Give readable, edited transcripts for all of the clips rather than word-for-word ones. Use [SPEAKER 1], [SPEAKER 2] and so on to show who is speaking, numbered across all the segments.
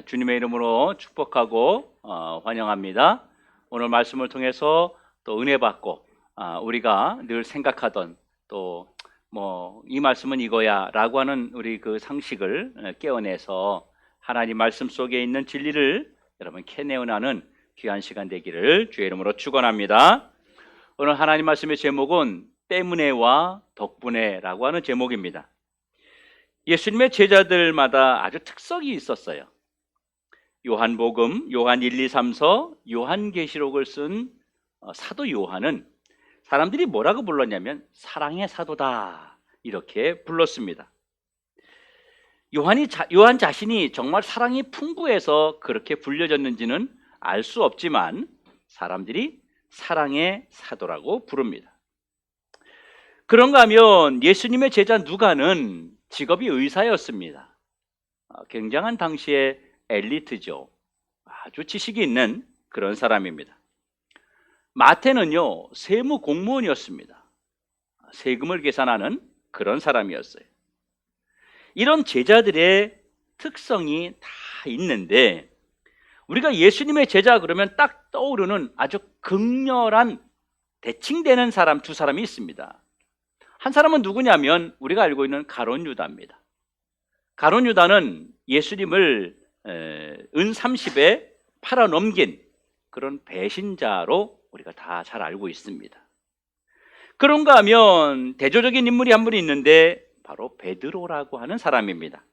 [SPEAKER 1] 주님의 이름으로 축복하고 환영합니다. 오늘 말씀을 통해서 또 은혜 받고 우리가 늘 생각하던 또 이 말씀은 이거야 라고 하는 우리 그 상식을 깨어내서 하나님 말씀 속에 있는 진리를 여러분 캐내어나는 귀한 시간 되기를 주의 이름으로 축원합니다. 오늘 하나님 말씀의 제목은 때문에와 덕분에라고 하는 제목입니다. 예수님의 제자들마다 아주 특성이 있었어요. 요한복음, 요한 1, 2, 3서, 요한계시록을 쓴 사도 요한은 사람들이 뭐라고 불렀냐면 사랑의 사도다 이렇게 불렀습니다. 요한 자신이 정말 사랑이 풍부해서 그렇게 불려졌는지는 알 수 없지만 사람들이 사랑의 사도라고 부릅니다. 그런가 하면 예수님의 제자 누가는 직업이 의사였습니다. 굉장한 당시의 엘리트죠. 아주 지식이 있는 그런 사람입니다. 마태는요, 세무 공무원이었습니다. 세금을 계산하는 그런 사람이었어요. 이런 제자들의 특성이 다 있는데 우리가 예수님의 제자 그러면 딱 떠오르는 아주 극렬한 대칭되는 사람 두 사람이 있습니다. 한 사람은 누구냐면 우리가 알고 있는 가룟 유다입니다. 가룟 유다는 예수님을 은 30에 팔아넘긴 그런 배신자로 우리가 다 잘 알고 있습니다. 그런가 하면 대조적인 인물이 한 분이 있는데 바로 베드로라고 하는 사람입니다.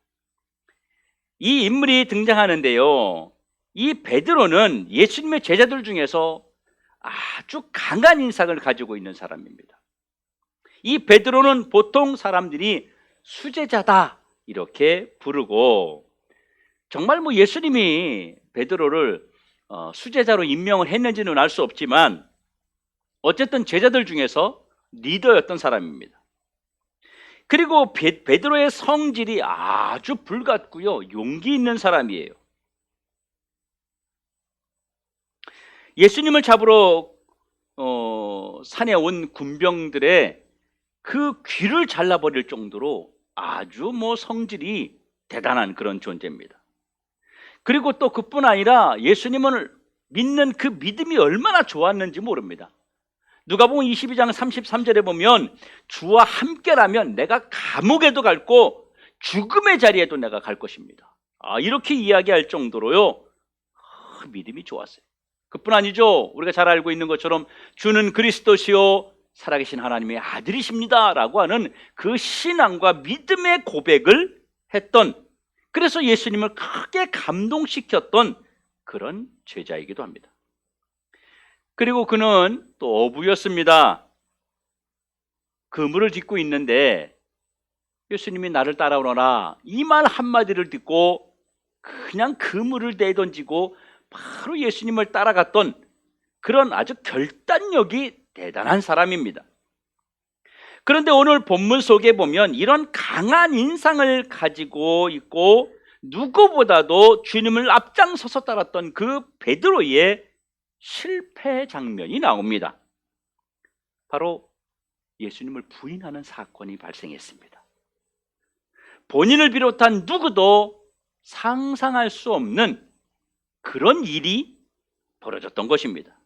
[SPEAKER 1] 이 인물이 등장하는데요, 이 베드로는 예수님의 제자들 중에서 아주 강한 인상을 가지고 있는 사람입니다. 이 베드로는 보통 사람들이 수제자다 이렇게 부르고, 정말 예수님이 베드로를 수제자로 임명을 했는지는 알 수 없지만 어쨌든 제자들 중에서 리더였던 사람입니다. 그리고 베드로의 성질이 아주 불같고요, 용기 있는 사람이에요. 예수님을 잡으러 산에 온 군병들의 그 귀를 잘라버릴 정도로 아주 성질이 대단한 그런 존재입니다. 그리고 또 그뿐 아니라 예수님을 믿는 그 믿음이 얼마나 좋았는지 모릅니다. 누가복음 22장 33절에 보면 주와 함께라면 내가 감옥에도 갈고 죽음의 자리에도 내가 갈 것입니다. 이렇게 이야기할 정도로요, 믿음이 좋았어요. 그뿐 아니죠. 우리가 잘 알고 있는 것처럼 주는 그리스도시요 살아계신 하나님의 아들이십니다 라고 하는 그 신앙과 믿음의 고백을 했던, 그래서 예수님을 크게 감동시켰던 그런 제자이기도 합니다. 그리고 그는 또 어부였습니다. 그물을 짓고 있는데 예수님이 나를 따라오너라 이 말 한마디를 듣고 그냥 그물을 내던지고 바로 예수님을 따라갔던 그런 아주 결단력이 대단한 사람입니다. 그런데 오늘 본문 속에 보면 이런 강한 인상을 가지고 있고 누구보다도 주님을 앞장서서 따랐던 그 베드로의 실패 장면이 나옵니다. 바로 예수님을 부인하는 사건이 발생했습니다. 본인을 비롯한 누구도 상상할 수 없는 그런 일이 벌어졌던 것입니다.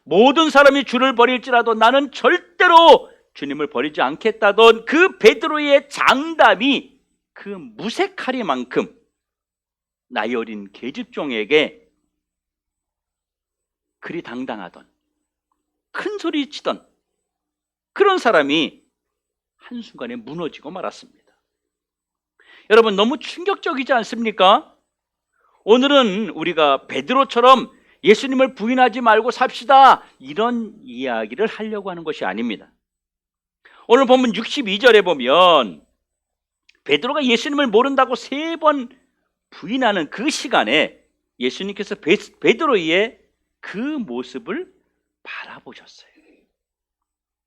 [SPEAKER 1] 모든 사람이 주를 버릴지라도 나는 절대로 주님을 버리지 않겠다던 그 베드로의 장담이 그 무쇠칼이만큼 나이 어린 계집종에게 그리 당당하던, 큰 소리 치던 그런 사람이 한순간에 무너지고 말았습니다. 여러분, 너무 충격적이지 않습니까? 오늘은 우리가 베드로처럼 예수님을 부인하지 말고 삽시다 이런 이야기를 하려고 하는 것이 아닙니다. 오늘 보면 62절에 보면 베드로가 예수님을 모른다고 3번 부인하는 그 시간에 예수님께서 베드로의 그 모습을 바라보셨어요.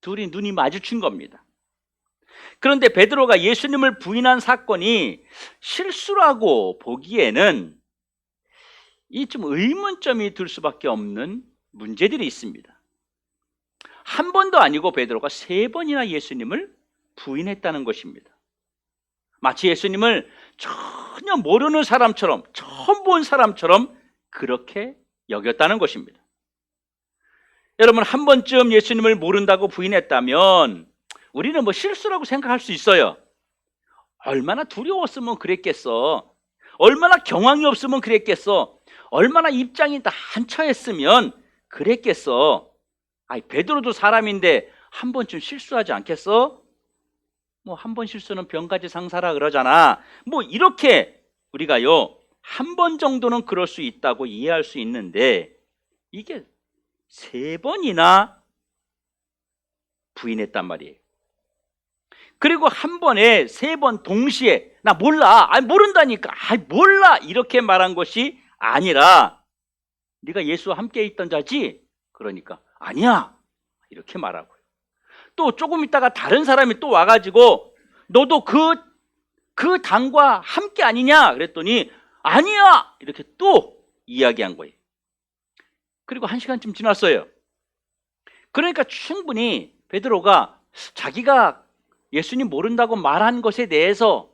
[SPEAKER 1] 둘이 눈이 마주친 겁니다. 그런데 베드로가 예수님을 부인한 사건이 실수라고 보기에는 이 좀 의문점이 들 수밖에 없는 문제들이 있습니다. 한 번도 아니고 베드로가 3번이나 예수님을 부인했다는 것입니다. 마치 예수님을 전혀 전혀 모르는 사람처럼, 처음 본 사람처럼 그렇게 여겼다는 것입니다. 여러분, 한 번쯤 예수님을 모른다고 부인했다면 우리는 뭐 실수라고 생각할 수 있어요. 얼마나 두려웠으면 그랬겠어. 얼마나 경황이 없으면 그랬겠어. 얼마나 입장이 다 한처했으면 그랬겠어. 아이, 베드로도 사람인데 한 번쯤 실수하지 않겠어? 뭐 한 번 실수는 병가지 상사라 그러잖아. 뭐 이렇게 우리가요, 한 번 정도는 그럴 수 있다고 이해할 수 있는데 이게 3번이나 부인했단 말이에요. 그리고 한 번에 3번 동시에 나 몰라, 아니 모른다니까, 아니 몰라 이렇게 말한 것이 아니라 네가 예수와 함께 있던 자지? 그러니까 아니야 이렇게 말하고요. 또 조금 있다가 다른 사람이 또 와가지고 너도 그 당과 함께 아니냐 그랬더니 아니야 이렇게 또 이야기한 거예요. 그리고 1시간쯤 지났어요. 그러니까 충분히 베드로가 자기가 예수님 모른다고 말한 것에 대해서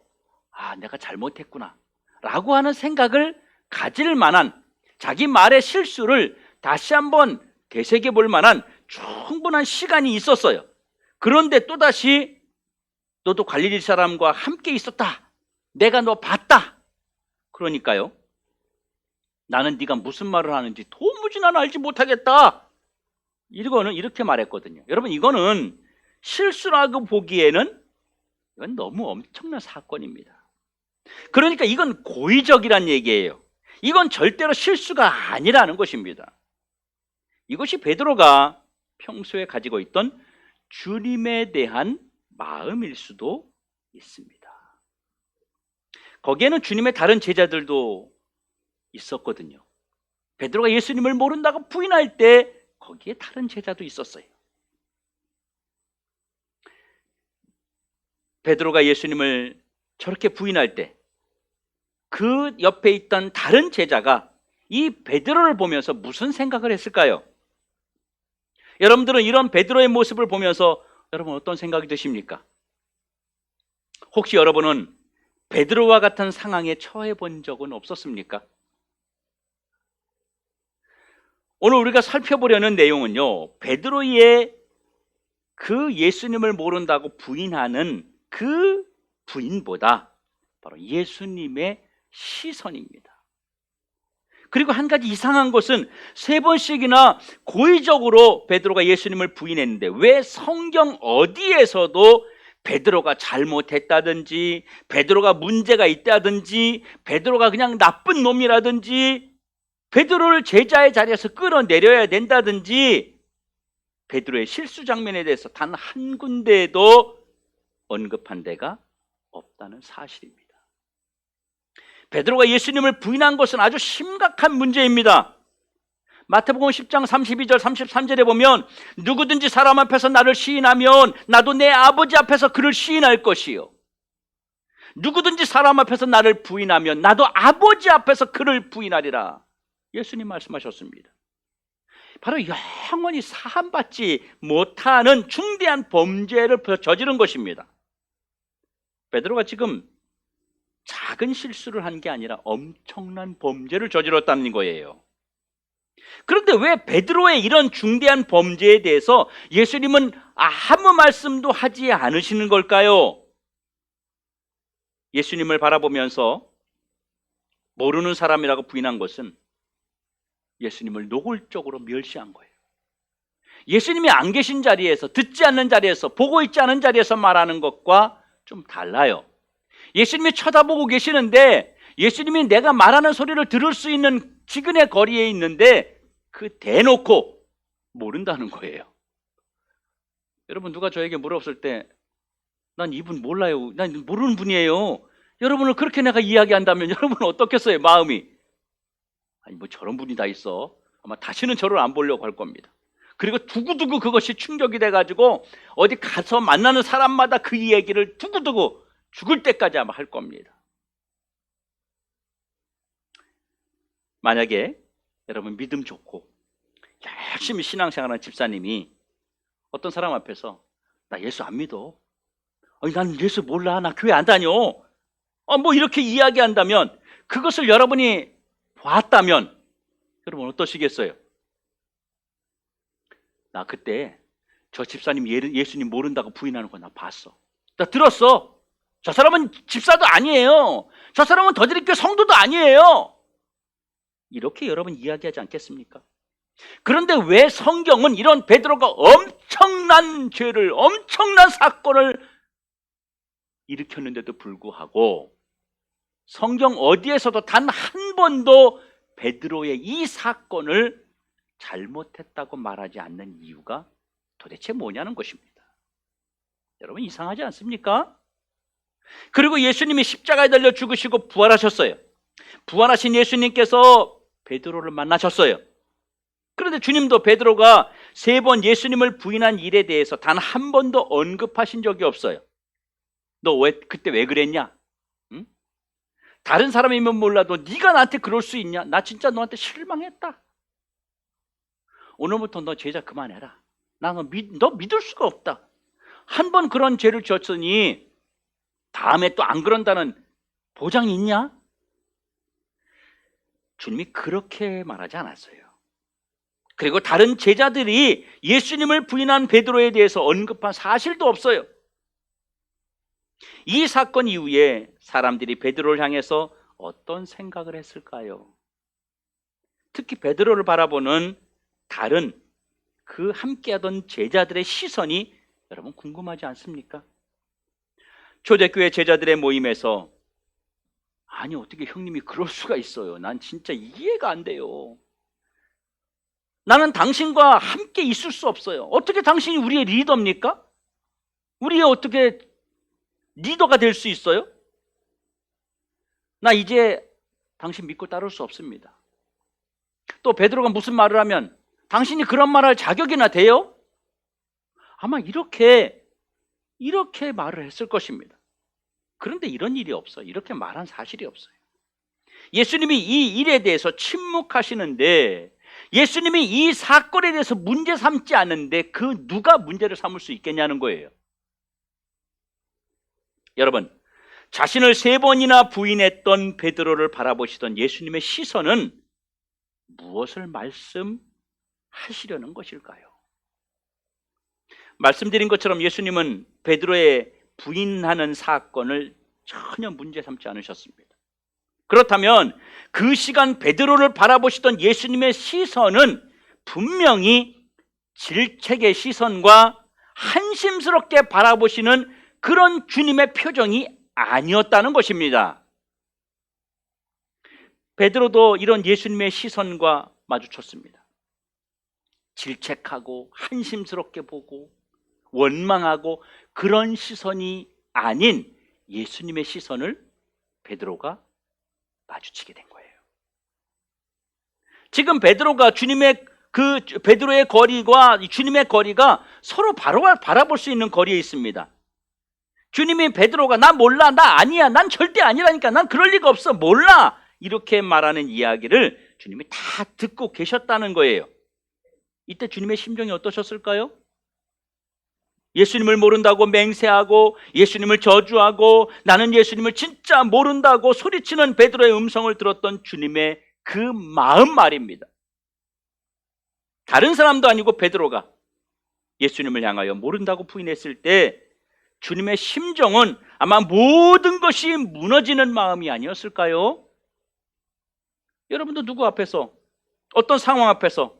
[SPEAKER 1] 내가 잘못했구나 라고 하는 생각을 가질 만한, 자기 말의 실수를 다시 한번 되새겨 볼 만한 충분한 시간이 있었어요. 그런데 또다시 너도 갈릴리 사람과 함께 있었다, 내가 너 봤다, 그러니까요 나는 네가 무슨 말을 하는지 도무지 나는 알지 못하겠다, 이거는 이렇게 말했거든요. 여러분, 이거는 실수라고 보기에는 이건 너무 엄청난 사건입니다. 그러니까 이건 고의적이란 얘기예요. 이건 절대로 실수가 아니라는 것입니다. 이것이 베드로가 평소에 가지고 있던 주님에 대한 마음일 수도 있습니다. 거기에는 주님의 다른 제자들도 있었거든요. 베드로가 예수님을 모른다고 부인할 때 거기에 다른 제자도 있었어요. 베드로가 예수님을 저렇게 부인할 때 그 옆에 있던 다른 제자가 이 베드로를 보면서 무슨 생각을 했을까요? 여러분들은 이런 베드로의 모습을 보면서 여러분 어떤 생각이 드십니까? 혹시 여러분은 베드로와 같은 상황에 처해 본 적은 없었습니까? 오늘 우리가 살펴보려는 내용은요, 베드로의 그 예수님을 모른다고 부인하는 그 부인보다 바로 예수님의 시선입니다. 그리고 한 가지 이상한 것은 3번씩이나 고의적으로 베드로가 예수님을 부인했는데 왜 성경 어디에서도 베드로가 잘못했다든지 베드로가 문제가 있다든지 베드로가 그냥 나쁜 놈이라든지 베드로를 제자의 자리에서 끌어내려야 된다든지 베드로의 실수 장면에 대해서 단 한 군데에도 언급한 데가 없다는 사실입니다. 베드로가 예수님을 부인한 것은 아주 심각한 문제입니다. 마태복음 10장 32절 33절에 보면 누구든지 사람 앞에서 나를 시인하면 나도 내 아버지 앞에서 그를 시인할 것이요, 누구든지 사람 앞에서 나를 부인하면 나도 아버지 앞에서 그를 부인하리라, 예수님 말씀하셨습니다. 바로 영원히 사함받지 못하는 중대한 범죄를 저지른 것입니다. 베드로가 지금 작은 실수를 한 게 아니라 엄청난 범죄를 저질렀다는 거예요. 그런데 왜 베드로의 이런 중대한 범죄에 대해서 예수님은 아무 말씀도 하지 않으시는 걸까요? 예수님을 바라보면서 모르는 사람이라고 부인한 것은 예수님을 노골적으로 멸시한 거예요. 예수님이 안 계신 자리에서, 듣지 않는 자리에서, 보고 있지 않은 자리에서 말하는 것과 좀 달라요. 예수님이 쳐다보고 계시는데 예수님이 내가 말하는 소리를 들을 수 있는 지근의 거리에 있는데 그 대놓고 모른다는 거예요. 여러분, 누가 저에게 물었을 때 난 이분 몰라요, 난 모르는 분이에요, 여러분을 그렇게 내가 이야기한다면 여러분은 어떻겠어요? 마음이 아니 뭐 저런 분이 다 있어, 아마 다시는 저를 안 보려고 할 겁니다. 그리고 두고두고 그것이 충격이 돼가지고 어디 가서 만나는 사람마다 그 얘기를 두고두고 죽을 때까지 아마 할 겁니다. 만약에 여러분 믿음 좋고 열심히 신앙생활하는 집사님이 어떤 사람 앞에서 나 예수 안 믿어, 아니 난 예수 몰라, 나 교회 안 다녀, 뭐 이렇게 이야기한다면, 그것을 여러분이 봤다면 여러분 어떠시겠어요? 나 그때 저 집사님 예수님 모른다고 부인하는 거 나 봤어. 나 들었어. 저 사람은 집사도 아니에요. 저 사람은 더드립교회 성도도 아니에요. 이렇게 여러분 이야기하지 않겠습니까? 그런데 왜 성경은 이런 베드로가 엄청난 죄를, 엄청난 사건을 일으켰는데도 불구하고 성경 어디에서도 단 한 번도 베드로의 이 사건을 잘못했다고 말하지 않는 이유가 도대체 뭐냐는 것입니다. 여러분 이상하지 않습니까? 그리고 예수님이 십자가에 달려 죽으시고 부활하셨어요. 부활하신 예수님께서 베드로를 만나셨어요. 그런데 주님도 베드로가 3번 예수님을 부인한 일에 대해서 단 한 번도 언급하신 적이 없어요. 너 그때 왜 그랬냐? 응? 다른 사람이면 몰라도 네가 나한테 그럴 수 있냐? 나 진짜 너한테 실망했다. 오늘부터 너 제자 그만해라. 나 너 믿을 수가 없다. 한 번 그런 죄를 지었으니 다음에 또 안 그런다는 보장이 있냐? 주님이 그렇게 말하지 않았어요. 그리고 다른 제자들이 예수님을 부인한 베드로에 대해서 언급한 사실도 없어요. 이 사건 이후에 사람들이 베드로를 향해서 어떤 생각을 했을까요? 특히 베드로를 바라보는 다른 그 함께하던 제자들의 시선이 여러분 궁금하지 않습니까? 초대교회 제자들의 모임에서 아니 어떻게 형님이 그럴 수가 있어요. 난 진짜 이해가 안 돼요. 나는 당신과 함께 있을 수 없어요. 어떻게 당신이 우리의 리더입니까? 우리의 어떻게 리더가 될 수 있어요? 나 이제 당신 믿고 따를 수 없습니다. 또 베드로가 무슨 말을 하면 당신이 그런 말할 자격이나 돼요? 아마 이렇게 말을 했을 것입니다. 그런데 이런 일이 없어요. 이렇게 말한 사실이 없어요. 예수님이 이 일에 대해서 침묵하시는데, 예수님이 이 사건에 대해서 문제 삼지 않는데 그 누가 문제를 삼을 수 있겠냐는 거예요. 여러분, 자신을 3번이나 부인했던 베드로를 바라보시던 예수님의 시선은 무엇을 말씀하시려는 것일까요? 말씀드린 것처럼 예수님은 베드로의 부인하는 사건을 전혀 문제 삼지 않으셨습니다. 그렇다면 그 시간 베드로를 바라보시던 예수님의 시선은 분명히 질책의 시선과 한심스럽게 바라보시는 그런 주님의 표정이 아니었다는 것입니다. 베드로도 이런 예수님의 시선과 마주쳤습니다. 질책하고 한심스럽게 보고 원망하고 그런 시선이 아닌 예수님의 시선을 베드로가 마주치게 된 거예요. 지금 베드로가 베드로의 거리와 주님의 거리가 서로 바라볼 수 있는 거리에 있습니다. 주님이 베드로가 나 몰라, 나 아니야, 난 절대 아니라니까, 난 그럴 리가 없어, 몰라, 이렇게 말하는 이야기를 주님이 다 듣고 계셨다는 거예요. 이때 주님의 심정이 어떠셨을까요? 예수님을 모른다고 맹세하고 예수님을 저주하고 나는 예수님을 진짜 모른다고 소리치는 베드로의 음성을 들었던 주님의 그 마음 말입니다. 다른 사람도 아니고 베드로가 예수님을 향하여 모른다고 부인했을 때 주님의 심정은 아마 모든 것이 무너지는 마음이 아니었을까요? 여러분도 누구 앞에서, 어떤 상황 앞에서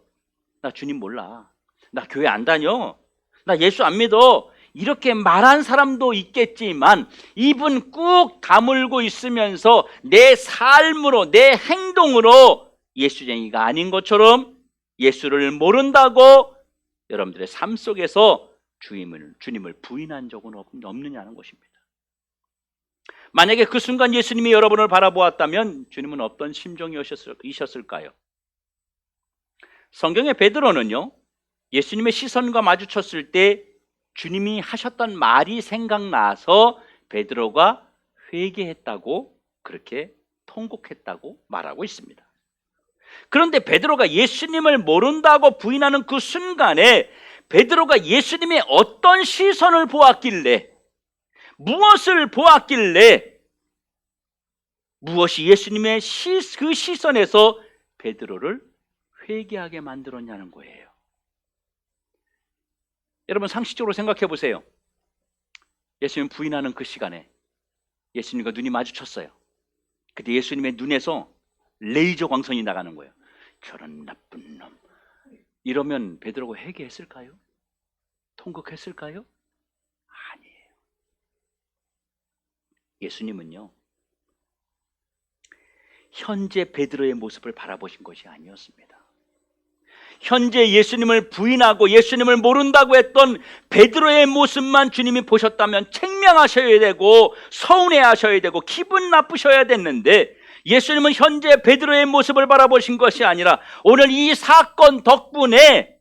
[SPEAKER 1] 나 주님 몰라, 나 교회 안 다녀, 나 예수 안 믿어, 이렇게 말한 사람도 있겠지만 입은 꾹 다물고 있으면서 내 삶으로, 내 행동으로 예수쟁이가 아닌 것처럼 예수를 모른다고 여러분들의 삶 속에서 주님을 부인한 적은 없느냐는 것입니다. 만약에 그 순간 예수님이 여러분을 바라보았다면 주님은 어떤 심정이셨을까요? 성경의 베드로는요, 예수님의 시선과 마주쳤을 때 주님이 하셨던 말이 생각나서 베드로가 회개했다고, 그렇게 통곡했다고 말하고 있습니다. 그런데 베드로가 예수님을 모른다고 부인하는 그 순간에 베드로가 예수님의 어떤 시선을 보았길래, 무엇을 보았길래 무엇이 예수님의 그 시선에서 베드로를 회개하게 만들었냐는 거예요. 여러분 상식적으로 생각해 보세요. 예수님 부인하는 그 시간에 예수님과 눈이 마주쳤어요. 그때 예수님의 눈에서 레이저 광선이 나가는 거예요. 저런 나쁜 놈. 이러면 베드로가 회개했을까요? 통곡했을까요? 아니에요. 예수님은요, 현재 베드로의 모습을 바라보신 것이 아니었습니다. 현재 예수님을 부인하고 예수님을 모른다고 했던 베드로의 모습만 주님이 보셨다면 책망하셔야 되고 서운해하셔야 되고 기분 나쁘셔야 됐는데, 예수님은 현재 베드로의 모습을 바라보신 것이 아니라 오늘 이 사건 덕분에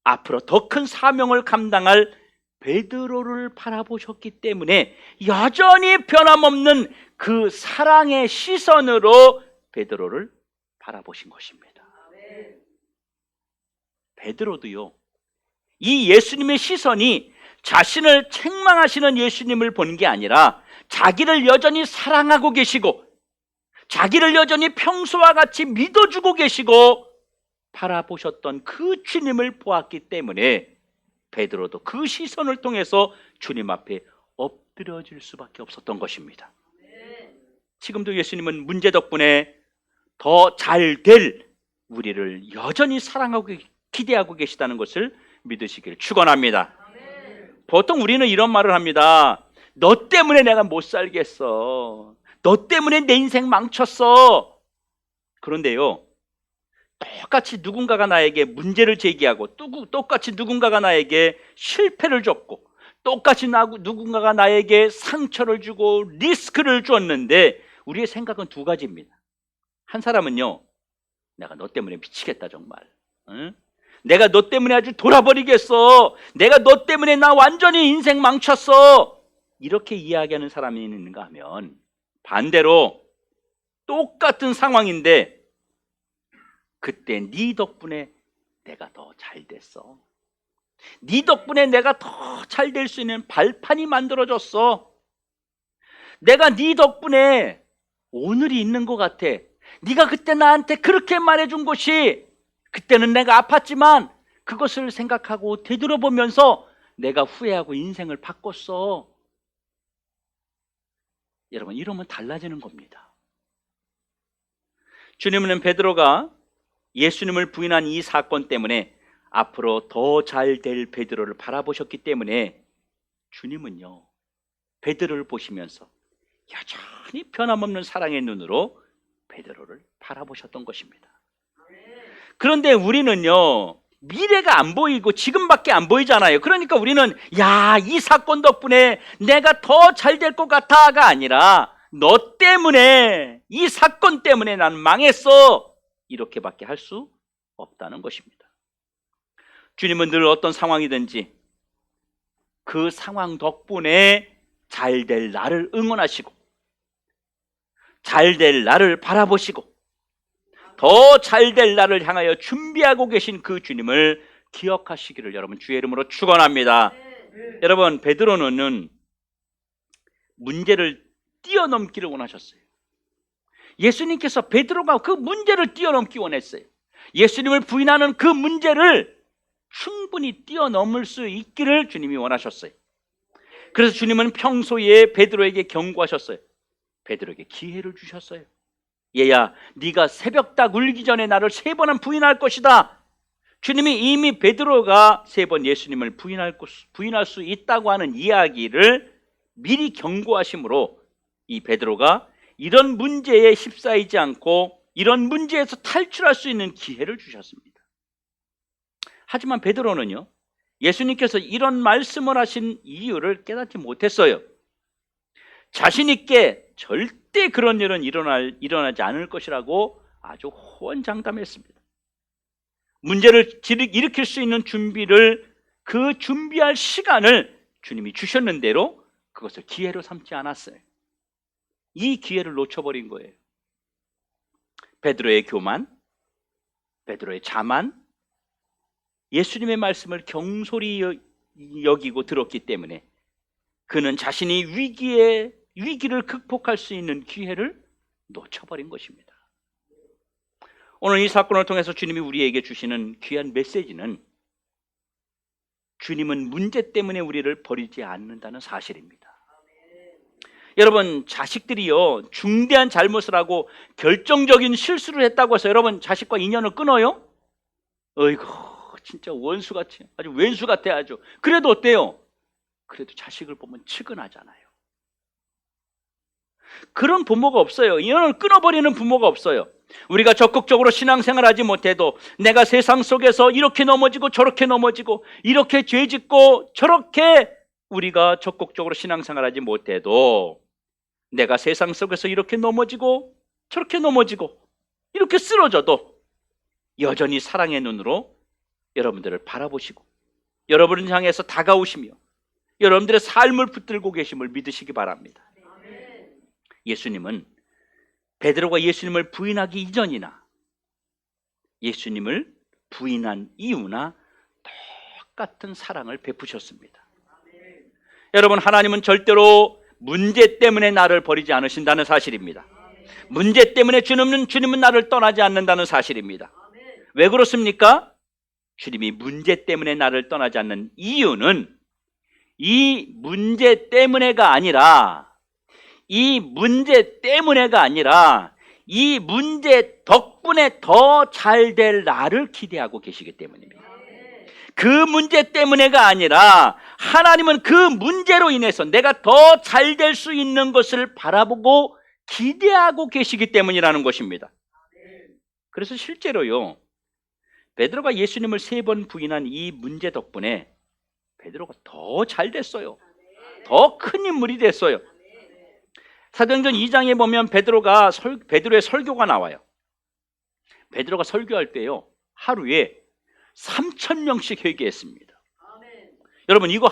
[SPEAKER 1] 앞으로 더 큰 사명을 감당할 베드로를 바라보셨기 때문에 여전히 변함없는 그 사랑의 시선으로 베드로를 바라보신 것입니다. 베드로도요, 이 예수님의 시선이 자신을 책망하시는 예수님을 보는 게 아니라 자기를 여전히 사랑하고 계시고 자기를 여전히 평소와 같이 믿어주고 계시고 바라보셨던 그 주님을 보았기 때문에 베드로도 그 시선을 통해서 주님 앞에 엎드려질 수밖에 없었던 것입니다. 지금도 예수님은 문제 덕분에 더 잘 될 우리를 여전히 사랑하고 기대하고 계시다는 것을 믿으시길 축원합니다. 보통 우리는 이런 말을 합니다. 너 때문에 내가 못 살겠어. 너 때문에 내 인생 망쳤어. 그런데요, 똑같이 누군가가 나에게 문제를 제기하고 똑같이 누군가가 나에게 실패를 줬고 똑같이 누군가가 나에게 상처를 주고 리스크를 줬는데 우리의 생각은 두 가지입니다. 한 사람은요, 내가 너 때문에 미치겠다 정말. 응? 내가 너 때문에 아주 돌아버리겠어. 내가 너 때문에 나 완전히 인생 망쳤어. 이렇게 이야기하는 사람이 있는가 하면, 반대로 똑같은 상황인데 그때 네 덕분에 내가 더 잘 됐어. 네 덕분에 내가 더 잘 될 수 있는 발판이 만들어졌어. 내가 네 덕분에 오늘이 있는 것 같아. 네가 그때 나한테 그렇게 말해준 것이, 그때는 내가 아팠지만 그것을 생각하고 되돌아보면서 내가 후회하고 인생을 바꿨어. 여러분, 이러면 달라지는 겁니다. 주님은 베드로가 예수님을 부인한 이 사건 때문에 앞으로 더 잘 될 베드로를 바라보셨기 때문에 주님은요, 베드로를 보시면서 여전히 변함없는 사랑의 눈으로 베드로를 바라보셨던 것입니다. 그런데 우리는요, 미래가 안 보이고 지금밖에 안 보이잖아요. 그러니까 우리는 야, 이 사건 덕분에 내가 더 잘 될 것 같아가 아니라 너 때문에, 이 사건 때문에 난 망했어, 이렇게밖에 할 수 없다는 것입니다. 주님은 늘 어떤 상황이든지 그 상황 덕분에 잘 될 나를 응원하시고 잘 될 나를 바라보시고 더 잘 될 나를 향하여 준비하고 계신 그 주님을 기억하시기를 여러분 주의 이름으로 축원합니다. 여러분, 베드로는 문제를 뛰어넘기를 원하셨어요. 예수님께서 베드로가 그 문제를 뛰어넘기 원했어요. 예수님을 부인하는 그 문제를 충분히 뛰어넘을 수 있기를 주님이 원하셨어요. 그래서 주님은 평소에 베드로에게 경고하셨어요. 베드로에게 기회를 주셨어요. 얘야, 네가 새벽딱 울기 전에 나를 3번은 부인할 것이다. 주님이 이미 베드로가 3번 예수님을 부인할 수 있다고 하는 이야기를 미리 경고하심으로 이 베드로가 이런 문제에 휩싸이지 않고 이런 문제에서 탈출할 수 있는 기회를 주셨습니다. 하지만 베드로는요, 예수님께서 이런 말씀을 하신 이유를 깨닫지 못했어요. 자신 있게 절대 그런 일은 일어나지 않을 것이라고 아주 호언장담했습니다. 문제를 일으킬 수 있는 준비를, 그 준비할 시간을 주님이 주셨는 대로 그것을 기회로 삼지 않았어요. 이 기회를 놓쳐버린 거예요. 베드로의 교만, 베드로의 자만, 예수님의 말씀을 경솔히 여기고 들었기 때문에 그는 자신이 위기를 극복할 수 있는 기회를 놓쳐버린 것입니다. 오늘 이 사건을 통해서 주님이 우리에게 주시는 귀한 메시지는 주님은 문제 때문에 우리를 버리지 않는다는 사실입니다. 여러분, 자식들이요, 중대한 잘못을 하고 결정적인 실수를 했다고 해서 여러분 자식과 인연을 끊어요? 어이구, 진짜 원수같이, 아주 왼수 같아. 아주. 그래도 어때요? 그래도 자식을 보면 측은하잖아요. 그런 부모가 없어요. 인연을 끊어버리는 부모가 없어요. 우리가 적극적으로 신앙생활 하지 못해도 내가 세상 속에서 이렇게 넘어지고 저렇게 넘어지고 이렇게 죄짓고 저렇게 우리가 적극적으로 신앙생활 하지 못해도 내가 세상 속에서 이렇게 넘어지고 저렇게 넘어지고 이렇게 쓰러져도 여전히 사랑의 눈으로 여러분들을 바라보시고 여러분을 향해서 다가오시며 여러분들의 삶을 붙들고 계심을 믿으시기 바랍니다. 예수님은 베드로가 예수님을 부인하기 이전이나 예수님을 부인한 이후나 똑같은 사랑을 베푸셨습니다. 여러분, 하나님은 절대로 문제 때문에 나를 버리지 않으신다는 사실입니다. 문제 때문에 주님은 나를 떠나지 않는다는 사실입니다. 왜 그렇습니까? 주님이 문제 때문에 나를 떠나지 않는 이유는 이 문제 때문에가 아니라 이 문제 덕분에 더 잘 될 나를 기대하고 계시기 때문입니다. 그 문제 때문에가 아니라 하나님은 그 문제로 인해서 내가 더 잘 될 수 있는 것을 바라보고 기대하고 계시기 때문이라는 것입니다. 그래서 실제로요, 베드로가 예수님을 3번 부인한 이 문제 덕분에 베드로가 더 잘 됐어요. 더 큰 인물이 됐어요. 사도행전 2장에 보면 베드로의 설교가 나와요. 베드로가 설교할 때요, 하루에 3,000명씩 회개했습니다. 여러분, 이거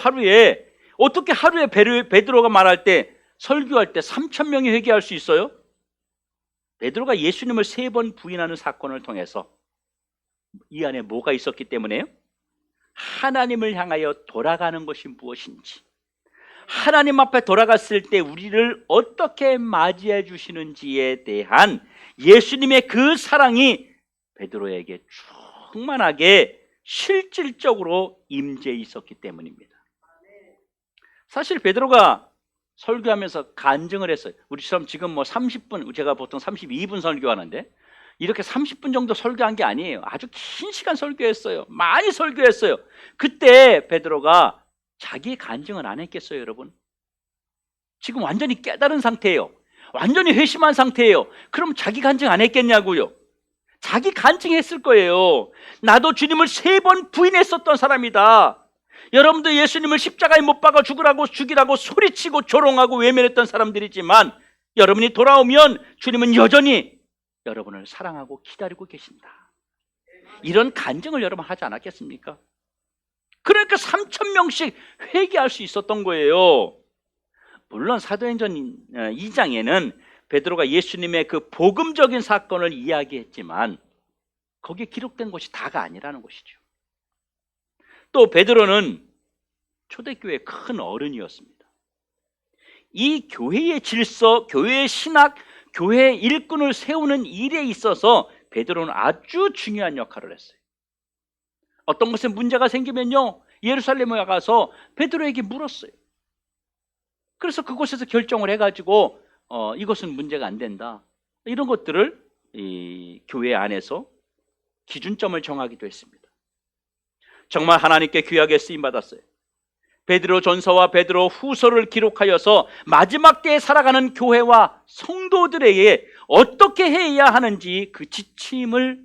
[SPEAKER 1] 어떻게 하루에 베드로가 말할 때, 설교할 때 3,000명이 회개할 수 있어요? 베드로가 예수님을 3번 부인하는 사건을 통해서 이 안에 뭐가 있었기 때문에요? 하나님을 향하여 돌아가는 것이 무엇인지, 하나님 앞에 돌아갔을 때 우리를 어떻게 맞이해 주시는지에 대한 예수님의 그 사랑이 베드로에게 충만하게 실질적으로 임재해 있었기 때문입니다. 사실 베드로가 설교하면서 간증을 했어요. 우리처럼 지금 30분, 제가 보통 32분 설교하는데 이렇게 30분 정도 설교한 게 아니에요. 아주 긴 시간 설교했어요. 많이 설교했어요. 그때 베드로가 자기의 간증을 안 했겠어요, 여러분? 지금 완전히 깨달은 상태예요. 완전히 회심한 상태예요. 그럼 자기 간증 안 했겠냐고요? 자기 간증했을 거예요. 나도 주님을 3번 부인했었던 사람이다. 여러분도 예수님을 십자가에 못 박아 죽이라고 소리치고 조롱하고 외면했던 사람들이지만 여러분이 돌아오면 주님은 여전히 여러분을 사랑하고 기다리고 계신다. 이런 간증을 여러분 하지 않았겠습니까? 그러니까 3,000명씩 회개할 수 있었던 거예요. 물론 사도행전 2장에는 베드로가 예수님의 그 복음적인 사건을 이야기했지만 거기에 기록된 것이 다가 아니라는 것이죠. 또 베드로는 초대교회의 큰 어른이었습니다. 이 교회의 질서, 교회의 신학, 교회의 일꾼을 세우는 일에 있어서 베드로는 아주 중요한 역할을 했어요. 어떤 것에 문제가 생기면요, 예루살렘에 가서 베드로에게 물었어요. 그래서 그곳에서 결정을 해가지고 이것은 문제가 안 된다, 이런 것들을 이 교회 안에서 기준점을 정하기도 했습니다. 정말 하나님께 귀하게 쓰임받았어요. 베드로 전서와 베드로 후서를 기록하여서 마지막 때에 살아가는 교회와 성도들에게 어떻게 해야 하는지 그 지침을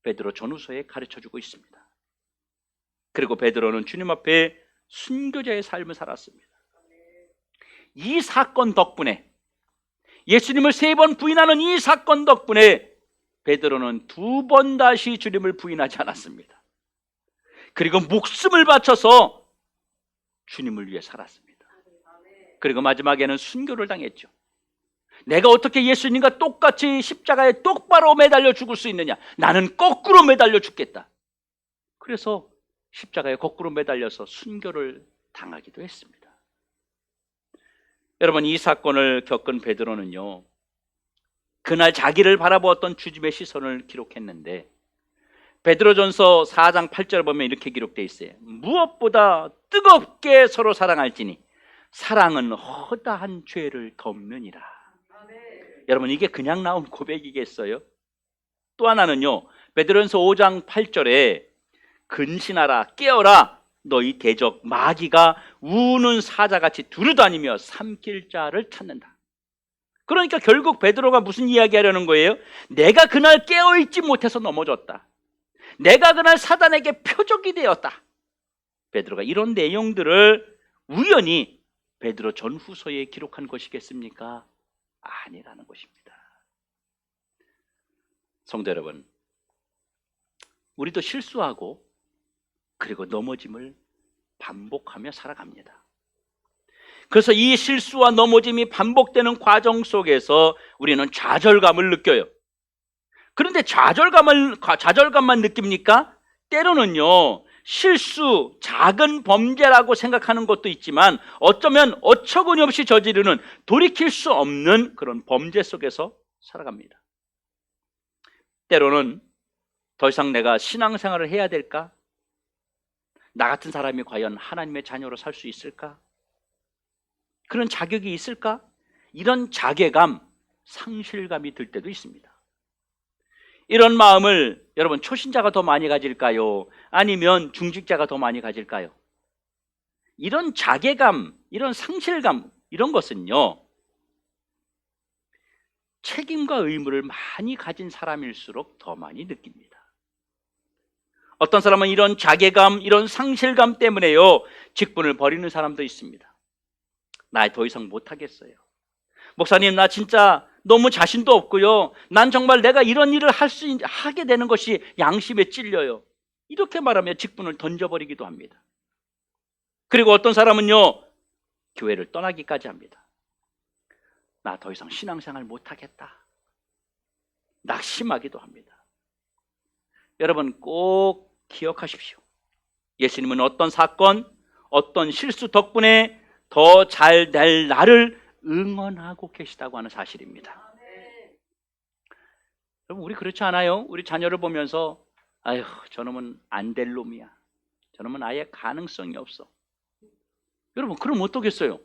[SPEAKER 1] 베드로 전후서에 가르쳐주고 있습니다. 그리고 베드로는 주님 앞에 순교자의 삶을 살았습니다. 이 사건 덕분에, 예수님을 3번 부인하는 이 사건 덕분에 베드로는 2번 다시 주님을 부인하지 않았습니다. 그리고 목숨을 바쳐서 주님을 위해 살았습니다. 그리고 마지막에는 순교를 당했죠. 내가 어떻게 예수님과 똑같이 십자가에 똑바로 매달려 죽을 수 있느냐? 나는 거꾸로 매달려 죽겠다. 그래서 십자가에 거꾸로 매달려서 순교를 당하기도 했습니다. 여러분, 이 사건을 겪은 베드로는요, 그날 자기를 바라보았던 주님의 시선을 기록했는데, 베드로전서 4장 8절 보면 이렇게 기록되어 있어요. 무엇보다 뜨겁게 서로 사랑할지니 사랑은 허다한 죄를 덮느니라. 여러분, 이게 그냥 나온 고백이겠어요? 또 하나는요, 베드로전서 5장 8절에 근신하라, 깨어라, 너희 대적 마귀가 우는 사자같이 두루다니며 삼킬 자를 찾는다. 그러니까 결국 베드로가 무슨 이야기하려는 거예요? 내가 그날 깨어있지 못해서 넘어졌다. 내가 그날 사단에게 표적이 되었다. 베드로가 이런 내용들을 우연히 베드로 전후서에 기록한 것이겠습니까? 아니라는 것입니다. 성도 여러분, 우리도 실수하고 그리고 넘어짐을 반복하며 살아갑니다. 그래서 이 실수와 넘어짐이 반복되는 과정 속에서 우리는 좌절감을 느껴요. 그런데 좌절감만 느낍니까? 때로는요, 실수, 작은 범죄라고 생각하는 것도 있지만 어쩌면 어처구니 없이 저지르는 돌이킬 수 없는 그런 범죄 속에서 살아갑니다. 때로는 더 이상 내가 신앙생활을 해야 될까? 나 같은 사람이 과연 하나님의 자녀로 살 수 있을까? 그런 자격이 있을까? 이런 자괴감, 상실감이 들 때도 있습니다. 이런 마음을 여러분, 초신자가 더 많이 가질까요? 아니면 중직자가 더 많이 가질까요? 이런 자괴감, 이런 상실감, 이런 것은요, 책임과 의무를 많이 가진 사람일수록 더 많이 느낍니다. 어떤 사람은 이런 자괴감, 이런 상실감 때문에요, 직분을 버리는 사람도 있습니다. 나 더 이상 못하겠어요. 목사님, 나 진짜 너무 자신도 없고요. 난 정말 내가 이런 일을 하게 되는 것이 양심에 찔려요. 이렇게 말하며 직분을 던져버리기도 합니다. 그리고 어떤 사람은요, 교회를 떠나기까지 합니다. 나 더 이상 신앙생활 못하겠다. 낙심하기도 합니다. 여러분, 꼭 기억하십시오. 예수님은 어떤 사건, 어떤 실수 덕분에 더 잘 될 나를 응원하고 계시다고 하는 사실입니다. 여러분, 우리 그렇지 않아요? 우리 자녀를 보면서 아휴, 저놈은 안 될 놈이야. 저놈은 아예 가능성이 없어. 여러분, 그럼 어떻겠어요?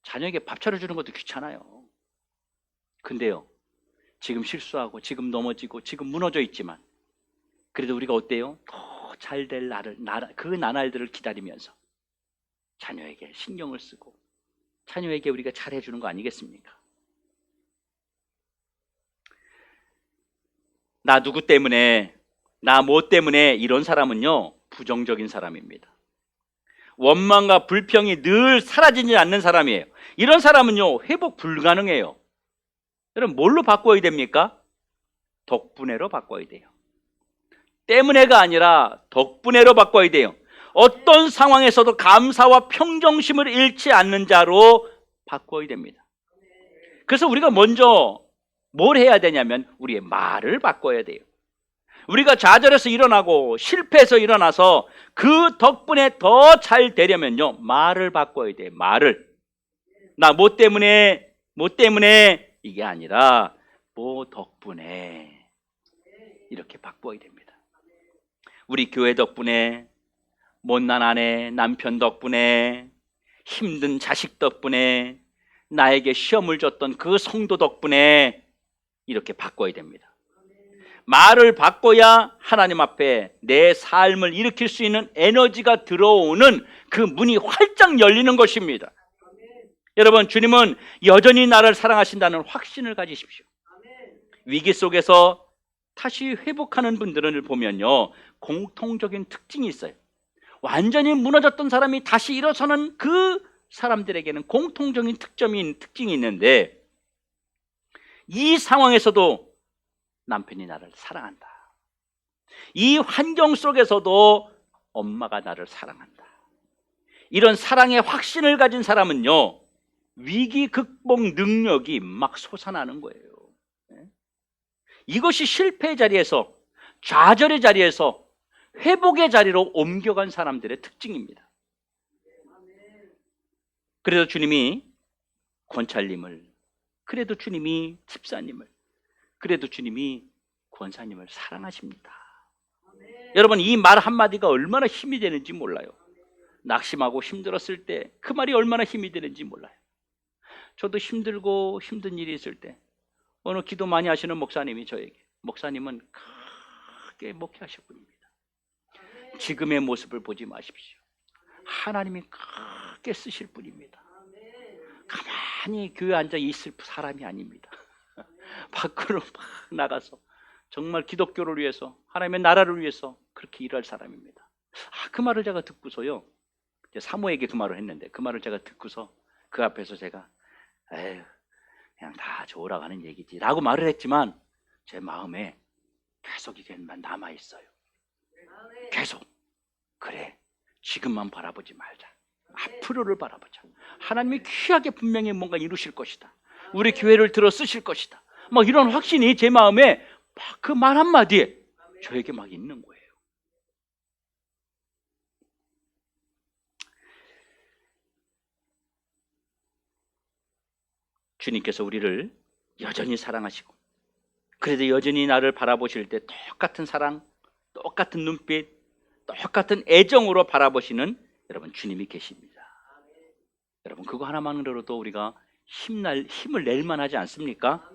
[SPEAKER 1] 자녀에게 밥 차려주는 것도 귀찮아요. 근데요, 지금 실수하고 지금 넘어지고 지금 무너져 있지만 그래도 우리가 어때요? 더 잘 될 그 나날들을 기다리면서 자녀에게 신경을 쓰고 자녀에게 우리가 잘해주는 거 아니겠습니까? 나 누구 때문에, 나 뭐 때문에, 이런 사람은요, 부정적인 사람입니다. 원망과 불평이 늘 사라지지 않는 사람이에요. 이런 사람은요, 회복 불가능해요. 여러분, 뭘로 바꿔야 됩니까? 덕분에로 바꿔야 돼요. 때문에가 아니라 덕분에로 바꿔야 돼요. 어떤 상황에서도 감사와 평정심을 잃지 않는 자로 바꿔야 됩니다. 그래서 우리가 먼저 뭘 해야 되냐면 우리의 말을 바꿔야 돼요. 우리가 좌절해서 일어나고 실패해서 일어나서 그 덕분에 더 잘 되려면요, 말을 바꿔야 돼요. 말을. 나 뭐 때문에 이게 아니라 뭐 덕분에, 이렇게 바꿔야 됩니다. 우리 교회 덕분에, 못난 아내, 남편 덕분에, 힘든 자식 덕분에, 나에게 시험을 줬던 그 성도 덕분에, 이렇게 바꿔야 됩니다. 말을 바꿔야 하나님 앞에 내 삶을 일으킬 수 있는 에너지가 들어오는 그 문이 활짝 열리는 것입니다. 여러분, 주님은 여전히 나를 사랑하신다는 확신을 가지십시오. 위기 속에서 다시 회복하는 분들을 보면요, 공통적인 특징이 있어요. 완전히 무너졌던 사람이 다시 일어서는 그 사람들에게는 공통적인 특징이 있는데, 이 상황에서도 남편이 나를 사랑한다. 이 환경 속에서도 엄마가 나를 사랑한다. 이런 사랑의 확신을 가진 사람은요, 위기 극복 능력이 막 솟아나는 거예요. 이것이 실패의 자리에서, 좌절의 자리에서 회복의 자리로 옮겨간 사람들의 특징입니다. 그래서 주님이 권찰림을 그래도 주님이 집사님을, 그래도 주님이 권사님을 사랑하십니다. 여러분, 이 말 한마디가 얼마나 힘이 되는지 몰라요. 낙심하고 힘들었을 때 그 말이 얼마나 힘이 되는지 몰라요. 저도 힘들고 힘든 일이 있을 때 어느 기도 많이 하시는 목사님이 저에게, 목사님은 크게 목회하실 분입니다. 지금의 모습을 보지 마십시오. 하나님이 크게 쓰실 분입니다. 가만히 교회에 앉아 있을 사람이 아닙니다. 밖으로 막 나가서 정말 기독교를 위해서, 하나님의 나라를 위해서 그렇게 일할 사람입니다. 그 말을 제가 듣고서요, 이제 사모에게 그 말을 했는데, 그 말을 제가 듣고서 그 앞에서 제가 에휴, 그냥 다 좋으라고 하는 얘기지 라고 말을 했지만 제 마음에 계속 이게 남아있어요. 계속 그래, 지금만 바라보지 말자, 앞으로를 바라보자. 하나님이 귀하게 분명히 뭔가 이루실 것이다, 우리 교회를 들어 쓰실 것이다, 막 이런 확신이 제 마음에 그 말 한마디에 저에게 막 있는 거예요. 주님께서 우리를 여전히 사랑하시고, 그래도 여전히 나를 바라보실 때 똑같은 사랑, 똑같은 눈빛, 똑같은 애정으로 바라보시는 여러분 주님이 계십니다. 여러분, 그거 하나만으로도 우리가 힘을 낼 만하지 않습니까?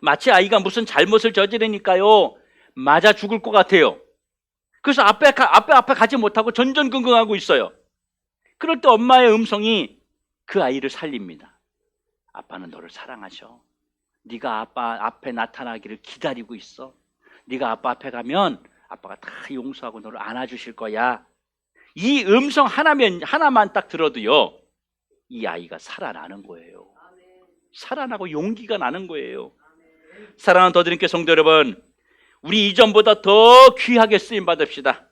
[SPEAKER 1] 마치 아이가 무슨 잘못을 저지르니까요 맞아 죽을 것 같아요. 그래서 앞에 가지 못하고 전전긍긍하고 있어요. 그럴 때 엄마의 음성이 그 아이를 살립니다. 아빠는 너를 사랑하셔. 네가 아빠 앞에 나타나기를 기다리고 있어. 네가 아빠 앞에 가면 아빠가 다 용서하고 너를 안아주실 거야. 이 음성 하나만 딱 들어도요, 이 아이가 살아나는 거예요. 살아나고 용기가 나는 거예요. 사랑하는 더드림께 성도 여러분, 우리 이전보다 더 귀하게 쓰임 받읍시다.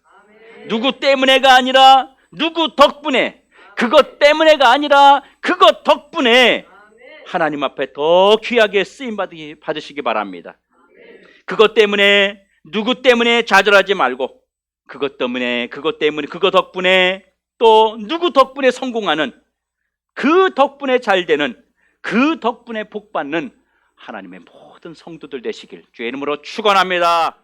[SPEAKER 1] 누구 때문에가 아니라 누구 덕분에, 그것 때문에가 아니라 그것 덕분에 하나님 앞에 더 귀하게 쓰임 받으시기 바랍니다. 그것 때문에, 누구 때문에 좌절하지 말고, 그것 덕분에, 또 누구 덕분에 성공하는, 그 덕분에 잘 되는, 그 덕분에 복 받는 하나님의 모든 성도들 되시길 주의 이름으로 축원합니다.